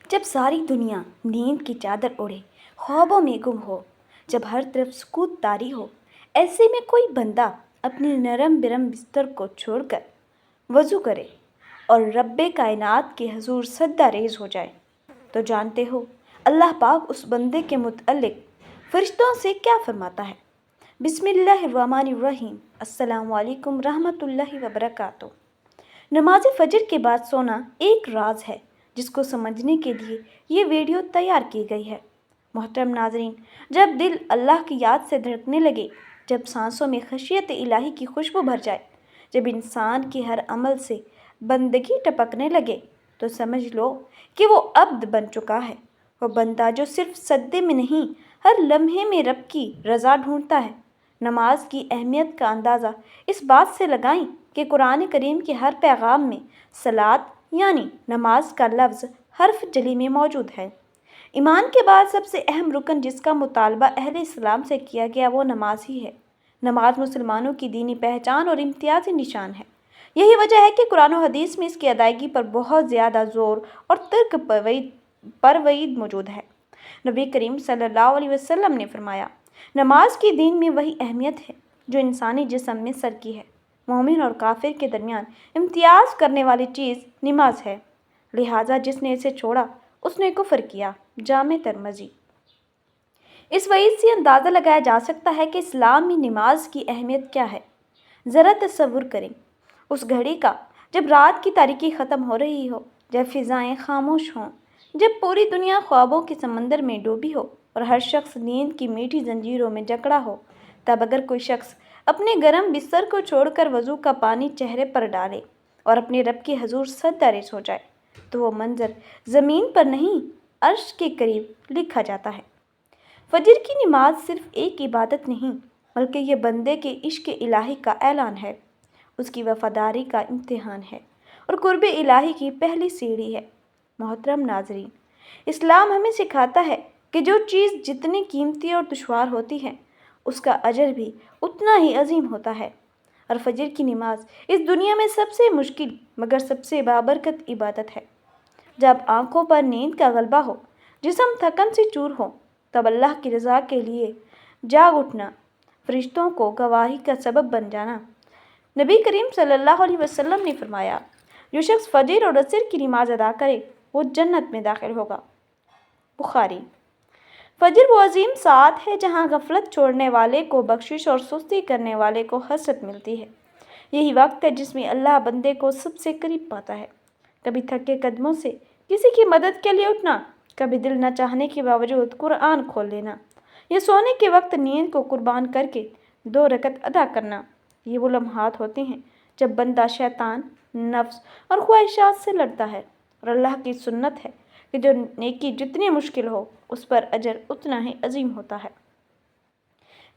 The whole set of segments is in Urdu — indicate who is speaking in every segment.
Speaker 1: جب ساری دنیا نیند کی چادر اوڑھے، خوابوں میں گم ہو، جب ہر طرف سکوت طاری ہو، ایسے میں کوئی بندہ اپنی نرم برم بستر کو چھوڑ کر وضو کرے اور رب کائنات کے حضور سجدہ ریز ہو جائے، تو جانتے ہو اللہ پاک اس بندے کے متعلق فرشتوں سے کیا فرماتا ہے۔ بسم اللہ الرحمن الرحیم۔ السلام علیکم رحمۃ اللہ وبرکاتہ۔ نماز فجر کے بعد سونا ایک راز ہے جس کو سمجھنے کے لیے یہ ویڈیو تیار کی گئی ہے۔ محترم ناظرین، جب دل اللہ کی یاد سے دھڑکنے لگے، جب سانسوں میں خشیت الہی کی خوشبو بھر جائے، جب انسان کے ہر عمل سے بندگی ٹپکنے لگے، تو سمجھ لو کہ وہ عبد بن چکا ہے، وہ بندہ جو صرف سجدے میں نہیں، ہر لمحے میں رب کی رضا ڈھونڈتا ہے۔ نماز کی اہمیت کا اندازہ اس بات سے لگائیں کہ قرآن کریم کے ہر پیغام میں صلاۃ یعنی نماز کا لفظ حرف جلی میں موجود ہے۔ ایمان کے بعد سب سے اہم رکن جس کا مطالبہ اہل اسلام سے کیا گیا وہ نماز ہی ہے۔ نماز مسلمانوں کی دینی پہچان اور امتیازی نشان ہے۔ یہی وجہ ہے کہ قرآن و حدیث میں اس کی ادائیگی پر بہت زیادہ زور اور ترک پروید موجود ہے۔ نبی کریم صلی اللہ علیہ وسلم نے فرمایا، نماز کی دین میں وہی اہمیت ہے جو انسانی جسم میں سر کی ہے۔ مومن اور کافر کے درمیان امتیاز کرنے والی چیز نماز ہے، لہٰذا جس نے اسے چھوڑا اس نے کفر کیا۔ جامع ترمذی۔ اس وعید سے اندازہ لگایا جا سکتا ہے کہ اسلام میں نماز کی اہمیت کیا ہے۔ ذرا تصور کریں اس گھڑی کا جب رات کی تاریکی ختم ہو رہی ہو، جب فضائیں خاموش ہوں، جب پوری دنیا خوابوں کے سمندر میں ڈوبی ہو اور ہر شخص نیند کی میٹھی زنجیروں میں جکڑا ہو، تب اگر کوئی شخص اپنے گرم بستر کو چھوڑ کر وضو کا پانی چہرے پر ڈالے اور اپنے رب کے حضور سجدہ ریز ہو جائے، تو وہ منظر زمین پر نہیں، عرش کے قریب لکھا جاتا ہے۔ فجر کی نماز صرف ایک عبادت نہیں بلکہ یہ بندے کے عشق الہی کا اعلان ہے، اس کی وفاداری کا امتحان ہے اور قرب الہی کی پہلی سیڑھی ہے۔ محترم ناظرین، اسلام ہمیں سکھاتا ہے کہ جو چیز جتنی قیمتی اور دشوار ہوتی ہے اس کا اجر بھی اتنا ہی عظیم ہوتا ہے، اور فجر کی نماز اس دنیا میں سب سے مشکل مگر سب سے بابرکت عبادت ہے۔ جب آنکھوں پر نیند کا غلبہ ہو، جسم تھکن سے چور ہو، تب اللہ کی رضا کے لیے جاگ اٹھنا، فرشتوں کو گواہی کا سبب بن جانا۔ نبی کریم صلی اللہ علیہ وسلم نے فرمایا، جو شخص فجر اور عصر کی نماز ادا کرے وہ جنت میں داخل ہوگا۔ بخاری۔ فجر وہ عظیم ساعت ہے جہاں غفلت چھوڑنے والے کو بخشش اور سستی کرنے والے کو حسرت ملتی ہے۔ یہی وقت ہے جس میں اللہ بندے کو سب سے قریب پاتا ہے۔ کبھی تھکے قدموں سے کسی کی مدد کے لیے اٹھنا، کبھی دل نہ چاہنے کے باوجود قرآن کھول لینا، یا سونے کے وقت نیند کو قربان کر کے 2 رکعت ادا کرنا، یہ وہ لمحات ہوتے ہیں جب بندہ شیطان، نفس اور خواہشات سے لڑتا ہے، اور اللہ کی سنت ہے کہ جو نیکی جتنی مشکل ہو اس پر اجر اتنا ہی عظیم ہوتا ہے۔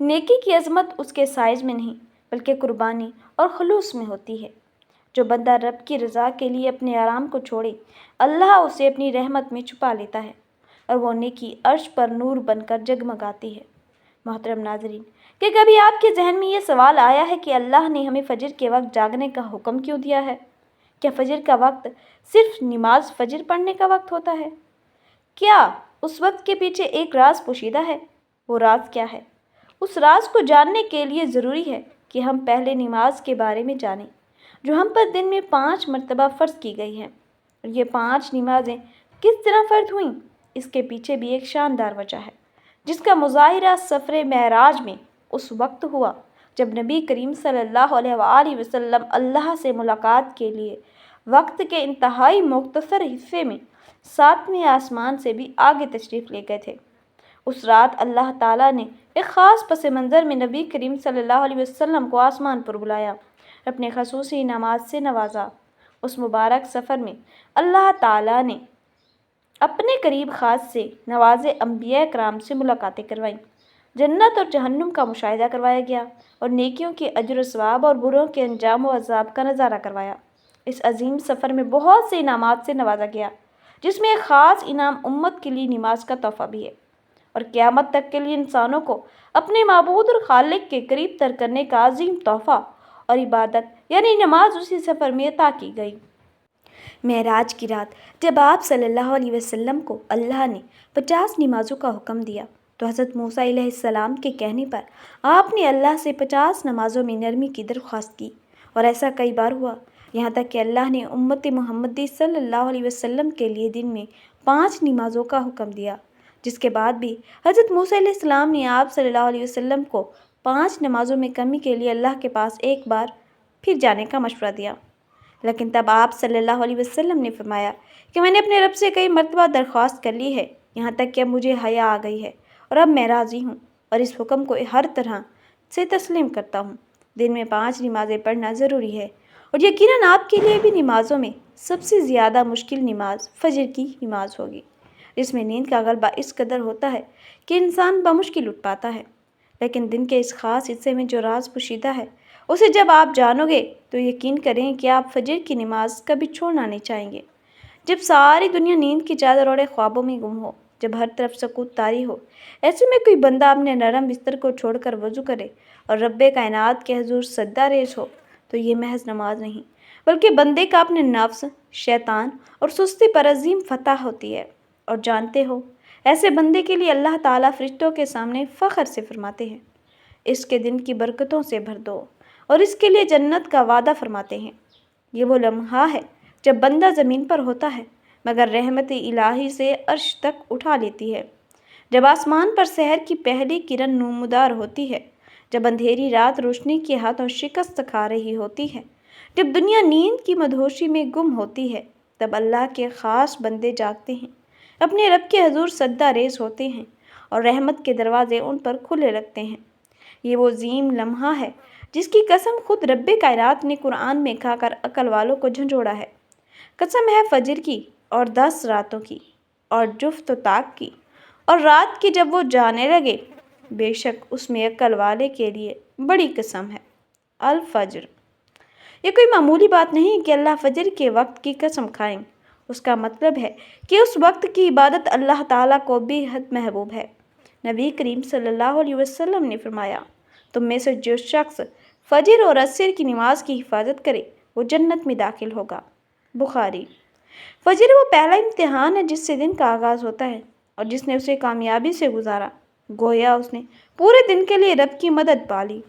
Speaker 1: نیکی کی عظمت اس کے سائز میں نہیں بلکہ قربانی اور خلوص میں ہوتی ہے۔ جو بندہ رب کی رضا کے لیے اپنے آرام کو چھوڑے، اللہ اسے اپنی رحمت میں چھپا لیتا ہے اور وہ نیکی عرش پر نور بن کر جگمگاتی ہے۔ محترم ناظرین، کہ کبھی آپ کے ذہن میں یہ سوال آیا ہے کہ اللہ نے ہمیں فجر کے وقت جاگنے کا حکم کیوں دیا ہے؟ کیا فجر کا وقت صرف نماز فجر پڑھنے کا وقت ہوتا ہے؟ کیا اس وقت کے پیچھے ایک راز پوشیدہ ہے؟ وہ راز کیا ہے؟ اس راز کو جاننے کے لیے ضروری ہے کہ ہم پہلے نماز کے بارے میں جانیں، جو ہم پر دن میں 5 مرتبہ فرض کی گئی ہیں۔ اور یہ 5 نمازیں کس طرح فرض ہوئیں، اس کے پیچھے بھی ایک شاندار وجہ ہے، جس کا مظاہرہ سفر معراج میں اس وقت ہوا جب نبی کریم صلی اللہ علیہ وآلہ وسلم اللہ سے ملاقات کے لیے وقت کے انتہائی مختصر حصے میں 7ویں آسمان سے بھی آگے تشریف لے گئے تھے۔ اس رات اللہ تعالیٰ نے ایک خاص پس منظر میں نبی کریم صلی اللہ علیہ وسلم کو آسمان پر بلایا، اپنے خصوصی انعامات سے نوازا۔ اس مبارک سفر میں اللہ تعالیٰ نے اپنے قریب خاص سے نوازے انبیاء کرام سے ملاقاتیں کروائیں، جنت اور جہنم کا مشاہدہ کروایا گیا اور نیکیوں کے اجر و ثواب اور بروں کے انجام و عذاب کا نظارہ کروایا۔ اس عظیم سفر میں بہت سے انعامات سے نوازا گیا، جس میں ایک خاص انعام امت کے لیے نماز کا تحفہ بھی ہے، اور قیامت تک کے لیے انسانوں کو اپنے معبود اور خالق کے قریب تر کرنے کا عظیم تحفہ اور عبادت یعنی نماز اسی سفر میں عطا کی گئی۔ معراج کی رات جب آپ صلی اللہ علیہ وسلم کو اللہ نے 50 نمازوں کا حکم دیا تو حضرت موسیٰ علیہ السلام کے کہنے پر آپ نے اللہ سے 50 نمازوں میں نرمی کی درخواست کی، اور ایسا کئی بار ہوا، یہاں تک کہ اللہ نے امت محمدی صلی اللہ علیہ وسلم کے لیے دن میں 5 نمازوں کا حکم دیا، جس کے بعد بھی حضرت موسیٰ علیہ السلام نے آپ صلی اللہ علیہ وسلم کو 5 نمازوں میں کمی کے لیے اللہ کے پاس ایک بار پھر جانے کا مشورہ دیا، لیکن تب آپ صلی اللہ علیہ وسلم نے فرمایا کہ میں نے اپنے رب سے کئی مرتبہ درخواست کر لی ہے، یہاں تک کہ اب مجھے حیا آ گئی ہے اور اب میں راضی ہوں اور اس حکم کو ہر طرح سے تسلیم کرتا ہوں۔ دن میں 5 نمازیں پڑھنا ضروری ہے، اور یقیناً آپ کے لیے بھی نمازوں میں سب سے زیادہ مشکل نماز فجر کی نماز ہوگی، جس میں نیند کا غلبہ اس قدر ہوتا ہے کہ انسان بمشکل اٹھ پاتا ہے، لیکن دن کے اس خاص حصے میں جو راز پوشیدہ ہے اسے جب آپ جانو گے تو یقین کریں کہ آپ فجر کی نماز کبھی چھوڑنا نہیں چاہیں گے۔ جب ساری دنیا نیند کی چادر اوڑھے خوابوں میں گم ہو، جب ہر طرف سکوت طاری ہو، ایسے میں کوئی بندہ اپنے نرم بستر کو چھوڑ کر وضو کرے اور رب کائنات کے حضور سجدہ ریز ہو، تو یہ محض نماز نہیں بلکہ بندے کا اپنے نفس، شیطان اور سستی پر عظیم فتح ہوتی ہے۔ اور جانتے ہو، ایسے بندے کے لیے اللہ تعالیٰ فرشتوں کے سامنے فخر سے فرماتے ہیں، اس کے دن کی برکتوں سے بھر دو، اور اس کے لیے جنت کا وعدہ فرماتے ہیں۔ یہ وہ لمحہ ہے جب بندہ زمین پر ہوتا ہے مگر رحمت الہی سے عرش تک اٹھا لیتی ہے، جب آسمان پر سحر کی پہلی کرن نمودار ہوتی ہے، جب اندھیری رات روشنی کے ہاتھوں شکست کھا رہی ہوتی ہے، جب دنیا نیند کی مدہوشی میں گم ہوتی ہے، تب اللہ کے خاص بندے جاگتے ہیں، اپنے رب کے حضور سجدہ ریز ہوتے ہیں اور رحمت کے دروازے ان پر کھلے لگتے ہیں۔ یہ وہ عظیم لمحہ ہے جس کی قسم خود رب کائنات نے قرآن میں کھا کر عقل والوں کو جھنجھوڑا ہے۔ قسم ہے فجر کی اور 10 راتوں کی اور جفت و طاق کی، اور رات کی جب وہ جانے لگے، بے شک اس میں عقل والے کے لیے بڑی قسم ہے۔ الفجر۔ یہ کوئی معمولی بات نہیں کہ اللہ فجر کے وقت کی قسم کھائیں، اس کا مطلب ہے کہ اس وقت کی عبادت اللہ تعالیٰ کو بے حد محبوب ہے۔ نبی کریم صلی اللہ علیہ وسلم نے فرمایا، تم میں سے جو شخص فجر اور عصر کی نماز کی حفاظت کرے وہ جنت میں داخل ہوگا۔ بخاری۔ فجر وہ پہلا امتحان ہے جس سے دن کا آغاز ہوتا ہے، اور جس نے اسے کامیابی سے گزارا گویا اس نے پورے دن کے لیے رب کی مدد پا لی۔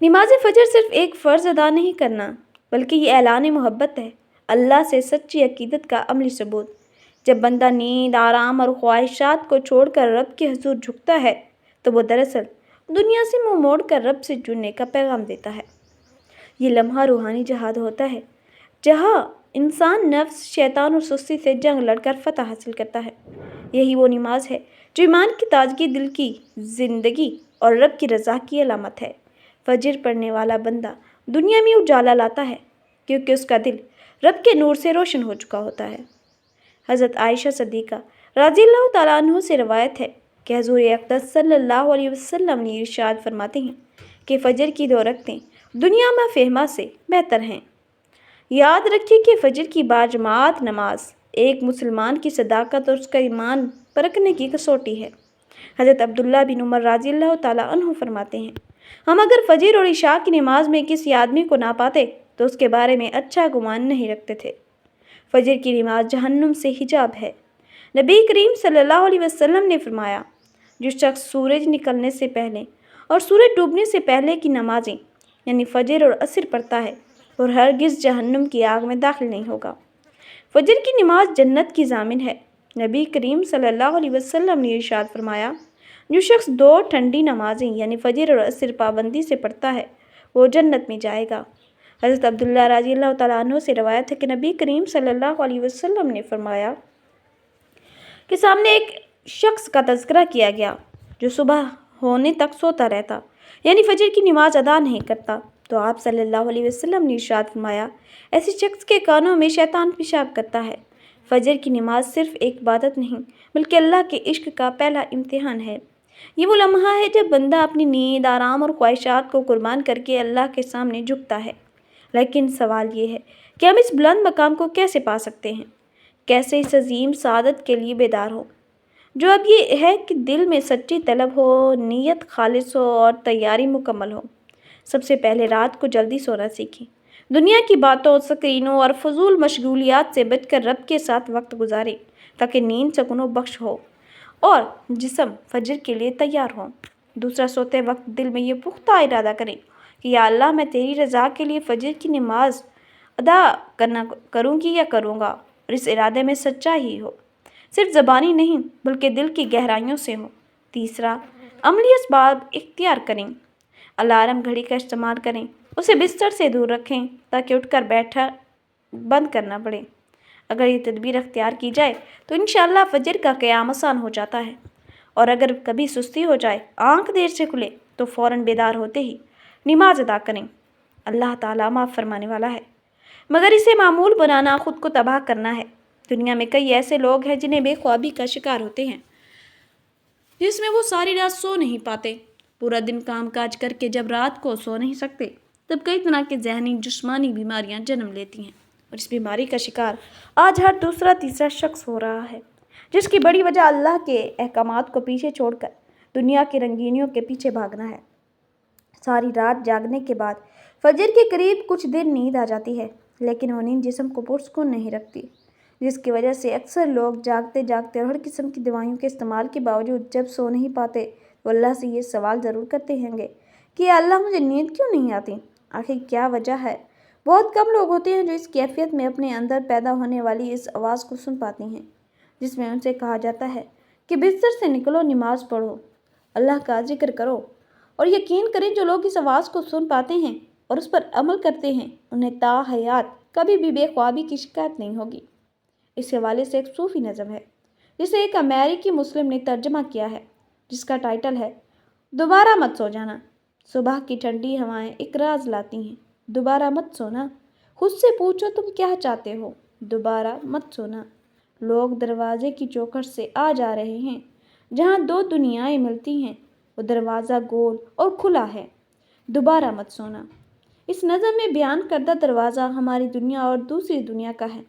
Speaker 1: نماز فجر صرف ایک فرض ادا نہیں کرنا بلکہ یہ اعلان محبت ہے، اللہ سے سچی عقیدت کا عملی ثبوت۔ جب بندہ نیند، آرام اور خواہشات کو چھوڑ کر رب کے حضور جھکتا ہے تو وہ دراصل دنیا سے منہ موڑ کر رب سے جڑنے کا پیغام دیتا ہے۔ یہ لمحہ روحانی جہاد ہوتا ہے جہاں انسان نفس، شیطان اور سستی سے جنگ لڑ کر فتح حاصل کرتا ہے۔ یہی وہ نماز ہے جو ایمان کی تازگی، دل کی زندگی اور رب کی رضا کی علامت ہے۔ فجر پڑھنے والا بندہ دنیا میں اجالا لاتا ہے کیونکہ اس کا دل رب کے نور سے روشن ہو چکا ہوتا ہے۔ حضرت عائشہ صدیقہ رضی اللہ تعالیٰ عنہ سے روایت ہے کہ حضور اقدس صلی اللہ علیہ وسلم نے ارشاد فرماتے ہیں کہ فجر کی 2 رکعتیں دنیا میں فہمہ سے بہتر ہیں۔ یاد رکھیے کہ فجر کی باجماعت نماز ایک مسلمان کی صداقت اور اس کا ایمان پرکھنے کی کسوٹی ہے۔ حضرت عبداللہ بن عمر رضی اللہ تعالیٰ عنہ فرماتے ہیں، ہم اگر فجر اور عشاء کی نماز میں کسی آدمی کو نہ پاتے تو اس کے بارے میں اچھا گمان نہیں رکھتے تھے۔ فجر کی نماز جہنم سے حجاب ہے۔ نبی کریم صلی اللہ علیہ وسلم نے فرمایا، جو شخص سورج نکلنے سے پہلے اور سورج ڈوبنے سے پہلے کی نمازیں یعنی فجر اور عصر پڑھتا ہے اور ہرگز جہنم کی آگ میں داخل نہیں ہوگا۔ فجر کی نماز جنت کی ضامن ہے۔ نبی کریم صلی اللہ علیہ وسلم نے ارشاد فرمایا، جو شخص 2 ٹھنڈی نمازیں یعنی فجر اور عصر پابندی سے پڑھتا ہے وہ جنت میں جائے گا۔ حضرت عبداللہ رضی اللہ تعالیٰ عنہ سے روایت ہے کہ نبی کریم صلی اللہ علیہ وسلم نے فرمایا کہ سامنے ایک شخص کا تذکرہ کیا گیا جو صبح ہونے تک سوتا رہتا یعنی فجر کی نماز ادا نہیں کرتا، تو آپ صلی اللہ علیہ وسلم نے ارشاد فرمایا، ایسے شخص کے کانوں میں شیطان پیشاب کرتا ہے۔ فجر کی نماز صرف ایک عبادت نہیں بلکہ اللہ کے عشق کا پہلا امتحان ہے۔ یہ وہ لمحہ ہے جب بندہ اپنی نیند، آرام اور خواہشات کو قربان کر کے اللہ کے سامنے جھکتا ہے۔ لیکن سوال یہ ہے کہ ہم اس بلند مقام کو کیسے پا سکتے ہیں؟ کیسے اس عظیم سعادت کے لیے بیدار ہو؟ جو اب یہ ہے کہ دل میں سچی طلب ہو، نیت خالص ہو اور تیاری مکمل ہو۔ سب سے پہلے رات کو جلدی سونا سیکھیں۔ دنیا کی باتوں، سکرینوں اور فضول مشغولیات سے بچ کر رب کے ساتھ وقت گزاریں تاکہ نیند سکون و بخش ہو اور جسم فجر کے لیے تیار ہو۔ دوسرا، سوتے وقت دل میں یہ پختہ ارادہ کریں کہ یا اللہ، میں تیری رضا کے لیے فجر کی نماز ادا کروں گی یا کروں گا، اور اس ارادے میں سچائی ہو، صرف زبانی نہیں بلکہ دل کی گہرائیوں سے ہو۔ تیسرا، عملی اسباب اختیار کریں۔ الارم گھڑی کا استعمال کریں، اسے بستر سے دور رکھیں تاکہ اٹھ کر بیٹھا بند کرنا پڑے۔ اگر یہ تدبیر اختیار کی جائے تو انشاءاللہ فجر کا قیام آسان ہو جاتا ہے، اور اگر کبھی سستی ہو جائے، آنکھ دیر سے کھلے، تو فوراً بیدار ہوتے ہی نماز ادا کریں۔ اللہ تعالیٰ معاف فرمانے والا ہے، مگر اسے معمول بنانا خود کو تباہ کرنا ہے۔ دنیا میں کئی ایسے لوگ ہیں جنہیں بے خوابی کا شکار ہوتے ہیں، جس میں وہ ساری رات سو نہیں پاتے۔ پورا دن کام کاج کر کے جب رات کو سو نہیں سکتے، تب کئی طرح کے ذہنی جسمانی بیماریاں جنم لیتی ہیں، اور اس بیماری کا شکار آج ہر دوسرا تیسرا شخص ہو رہا ہے، جس کی بڑی وجہ اللہ کے احکامات کو پیچھے چھوڑ کر دنیا کی رنگینیوں کے پیچھے بھاگنا ہے۔ ساری رات جاگنے کے بعد فجر کے قریب کچھ دیر نیند آ جاتی ہے، لیکن وہ نیند جسم کو پرسکون نہیں رکھتی، جس کی وجہ سے اکثر لوگ جاگتے جاگتے اور ہر قسم کی دوائیوں کے استعمال کے باوجود جب سو نہیں پاتے تو اللہ سے یہ سوال ضرور کرتے ہیں گے کہ یا اللہ، مجھے نیند کیوں نہیں آتی؟ آخر کیا وجہ ہے؟ بہت کم لوگ ہوتے ہیں جو اس کیفیت میں اپنے اندر پیدا ہونے والی اس آواز کو سن پاتے ہیں، جس میں ان سے کہا جاتا ہے کہ بستر سے نکلو، نماز پڑھو، اللہ کا ذکر کرو۔ اور یقین کریں، جو لوگ اس آواز کو سن پاتے ہیں اور اس پر عمل کرتے ہیں، انہیں تا حیات کبھی بھی بے خوابی کی شکایت نہیں ہوگی۔ اس حوالے سے ایک صوفی نظم ہے جسے ایک امریکی مسلم نے ترجمہ کیا ہے، جس کا ٹائٹل ہے دوبارہ مت سو جانا۔ صبح کی ٹھنڈی ہوائیں ایک راز لاتی ہیں، دوبارہ مت سونا۔ خود سے پوچھو تم کیا چاہتے ہو، دوبارہ مت سونا۔ لوگ دروازے کی چوکھٹ سے آ جا رہے ہیں، جہاں دو دنیائیں ملتی ہیں، وہ دروازہ گول اور کھلا ہے، دوبارہ مت سونا۔ اس نظم میں بیان کردہ دروازہ ہماری دنیا اور دوسری دنیا کا ہے،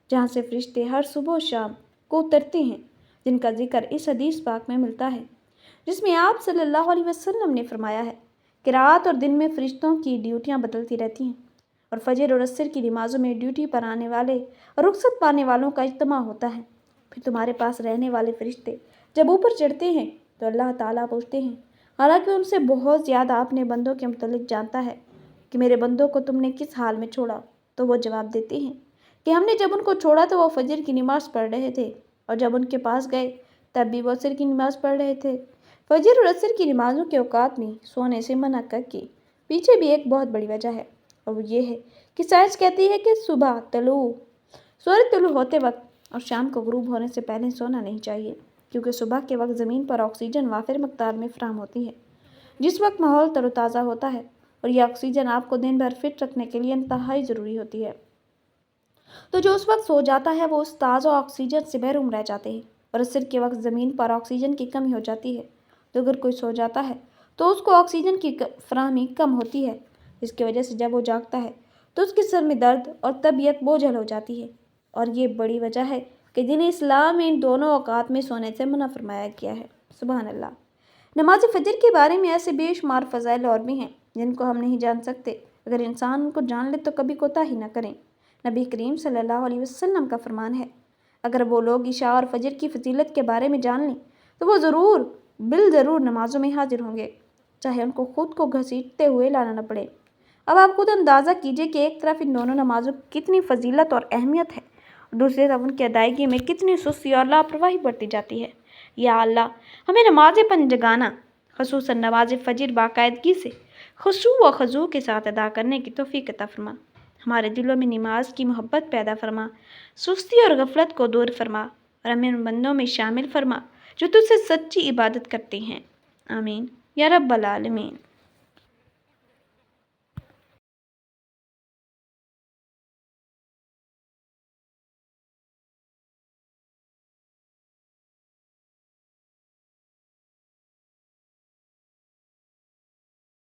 Speaker 1: جہاں سے فرشتے ہر صبح و شام کو اترتے ہیں، جن کا ذکر اس حدیث پاک میں ملتا ہے، جس میں آپ صلی اللہ علیہ وسلم نے فرمایا ہے کہ رات اور دن میں فرشتوں کی ڈیوٹیاں بدلتی رہتی ہیں، اور فجر اور عصر کی نمازوں میں ڈیوٹی پر آنے والے اور رخصت پانے والوں کا اجتماع ہوتا ہے۔ پھر تمہارے پاس رہنے والے فرشتے جب اوپر چڑھتے ہیں تو اللہ تعالیٰ پوچھتے ہیں، حالانکہ ان سے بہت زیادہ اپنے بندوں کے متعلق جانتا ہے، کہ میرے بندوں کو تم نے کس حال میں چھوڑا؟ تو وہ جواب دیتے ہیں کہ ہم نے جب ان کو چھوڑا تو وہ فجر کی نماز پڑھ رہے تھے، اور جب ان کے پاس گئے تب بھی وہ عصر کی نماز پڑھ رہے تھے۔ فجر اور عصر کی نمازوں کے اوقات میں سونے سے منع کر کے پیچھے بھی ایک بہت بڑی وجہ ہے، اور وہ یہ ہے کہ سائنس کہتی ہے کہ سورج طلوع ہوتے وقت اور شام کو غروب ہونے سے پہلے سونا نہیں چاہیے، کیونکہ صبح کے وقت زمین پر آکسیجن وافر مقدار میں فراہم ہوتی ہے، جس وقت ماحول تر و تازہ ہوتا ہے، اور یہ آکسیجن آپ کو دن بھر فٹ رکھنے کے لیے انتہائی ضروری ہوتی ہے۔ تو جو اس وقت سو جاتا ہے وہ اس تازہ آکسیجن سے محروم رہ جاتے ہیں، اور عصر کے وقت زمین پر آکسیجن کی کمی ہو جاتی ہے۔ تو اگر کوئی سو جاتا ہے تو اس کو آکسیجن کی فراہمی کم ہوتی ہے، جس کی وجہ سے جب وہ جاگتا ہے تو اس کے سر میں درد اور طبیعت بوجھل ہو جاتی ہے، اور یہ بڑی وجہ ہے کہ دین اسلام میں ان دونوں اوقات میں سونے سے منع فرمایا گیا ہے۔ سبحان اللہ۔ نماز فجر کے بارے میں ایسے بے شمار فضائل اور بھی ہیں جن کو ہم نہیں جان سکتے، اگر انسان ان کو جان لے تو کبھی کوتاہی نہ کریں۔ نبی کریم صلی اللہ علیہ وسلم کا فرمان ہے، اگر وہ لوگ عشاء اور فجر کی فضیلت کے بارے میں جان لیں تو وہ ضرور نمازوں میں حاضر ہوں گے، چاہے ان کو خود کو گھسیٹتے ہوئے لانا نہ پڑے۔ اب آپ خود اندازہ کیجئے کہ ایک طرف ان دونوں نمازوں کی کتنی فضیلت اور اہمیت ہے، اور دوسری طرف ان کی ادائیگی میں کتنی سستی اور لاپرواہی برتی جاتی ہے۔ یا اللہ، ہمیں نماز پنجگانہ، خصوصاً نماز فجر باقاعدگی سے، خشوع و خضوع کے ساتھ ادا کرنے کی توفیق عطا فرما۔ ہمارے دلوں میں نماز کی محبت پیدا فرما، سستی اور غفلت کو دور فرما، اور ہمیں ان بندوں میں شامل فرما جو تجھ سے سچی عبادت کرتے ہیں۔ آمین یا رب العالمین۔